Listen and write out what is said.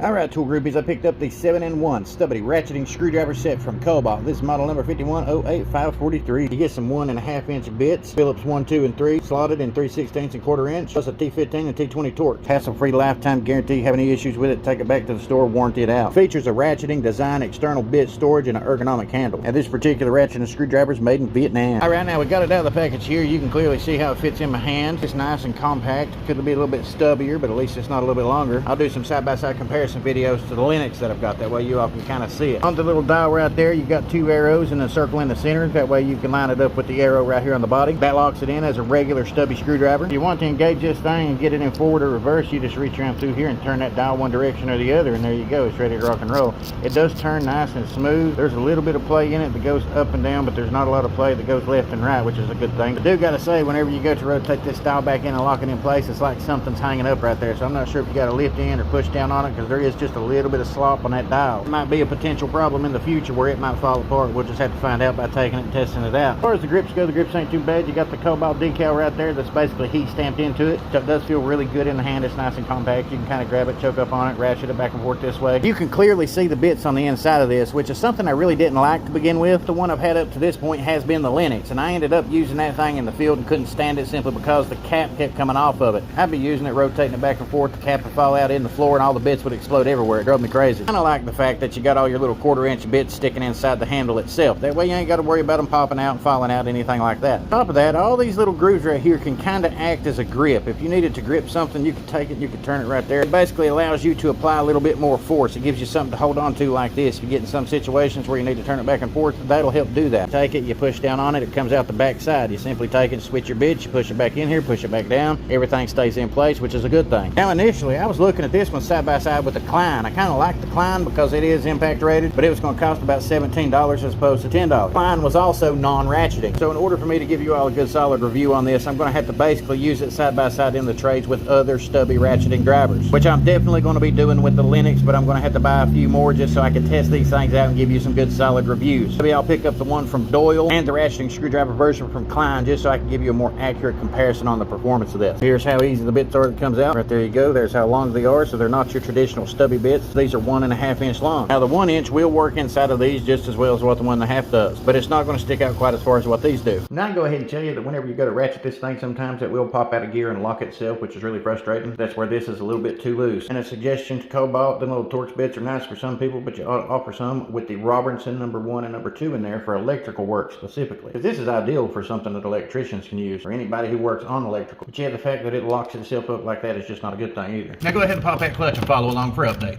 Alright, tool groupies, I picked up the 7-in-1 Stubby Ratcheting Screwdriver set from Kobalt. This is model number 5108543. You get some 1.5-inch bits, Phillips 1, 2, and 3, slotted in 3/16 and 1/4 inch, plus a T15 and T20 torque. Hassle-free lifetime guarantee. Have any issues with it, take it back to the store, warranty it out. Features a ratcheting design, external bit storage, and an ergonomic handle. Now, this particular ratcheting screwdriver is made in Vietnam. Alright, now we got it out of the package here. You can clearly see how it fits in my hand. It's nice and compact. Could be a little bit stubbier, but at least it's not a little bit longer. I'll do some side-by-side comparison videos to the Linux that I've got. That way you all can kind of see it. On the little dial right there, you've got 2 arrows and a circle in the center. That way you can line it up with the arrow right here on the body. That locks it in as a regular stubby screwdriver. If you want to engage this thing and get it in forward or reverse, you just reach around through here and turn that dial one direction or the other, and there you go. It's ready to rock and roll. It does turn nice and smooth. There's a little bit of play in it that goes up and down, but there's not a lot of play that goes left and right, which is a good thing. I do got to say, whenever you go to rotate this dial back in and lock it in place, it's like something's hanging up right there. So I'm not sure if you got to lift in or push down on it, because there is just a little bit of slop on that dial. It might be a potential problem in the future where it might fall apart. We'll just have to find out by taking it and testing it out. As far as the grips go, the grips ain't too bad. You got the Kobalt decal right there that's basically heat stamped into it. So it does feel really good in the hand. It's nice and compact. You can kind of grab it, choke up on it, ratchet it back and forth this way. You can clearly see the bits on the inside of this, which is something I really didn't like to begin with. The one I've had up to this point has been the Linux, and I ended up using that thing in the field and couldn't stand it simply because the cap kept coming off of it. I'd be using it, rotating it back and forth, the cap would fall out in the floor and all the bits would explode everywhere. It drove me crazy. Kind of like the fact that you got all your little 1/4 inch bits sticking inside the handle itself. That way you ain't got to worry about them popping out and falling out, anything like that. On top of that, all these little grooves right here can kind of act as a grip. If you needed to grip something, you could take it, you could turn it right there. It basically allows you to apply a little bit more force. It gives you something to hold on to like this. If you get in some situations where you need to turn it back and forth, that'll help do that. Take it, you push down on it, it comes out the back side. You simply take it, switch your bits, you push it back in here, push it back down. Everything stays in place, which is a good thing. Now, initially, I was looking at this one side by side with the Klein. I kind of like the Klein because it is impact rated, but it was going to cost about $17 as opposed to $10. Klein was also non-ratcheting. So in order for me to give you all a good solid review on this, I'm going to have to basically use it side by side in the trades with other stubby ratcheting drivers, which I'm definitely going to be doing with the Linux, but I'm going to have to buy a few more just so I can test these things out and give you some good solid reviews. Maybe I'll pick up the one from Doyle and the ratcheting screwdriver version from Klein just so I can give you a more accurate comparison on the performance of this. Here's how easy the bits are that comes out. Right there you go. There's how long they are, so they're not your traditional stubby bits. These are 1.5 inch long. Now the 1 inch will work inside of these just as well as what the 1.5 does, but it's not going to stick out quite as far as what these do. Now I can go ahead and tell you that whenever you go to ratchet this thing, sometimes it will pop out of gear and lock itself, which is really frustrating. That's where this is a little bit too loose. And a suggestion to Kobalt, the little Torx bits are nice for some people, but you ought to offer some with the Robertson number 1 and number 2 in there for electrical work specifically. Because this is ideal for something that electricians can use, or anybody who works on electrical. But yeah, the fact that it locks itself up like that is just not a good thing either. Now go ahead and pop that clutch and follow along for update.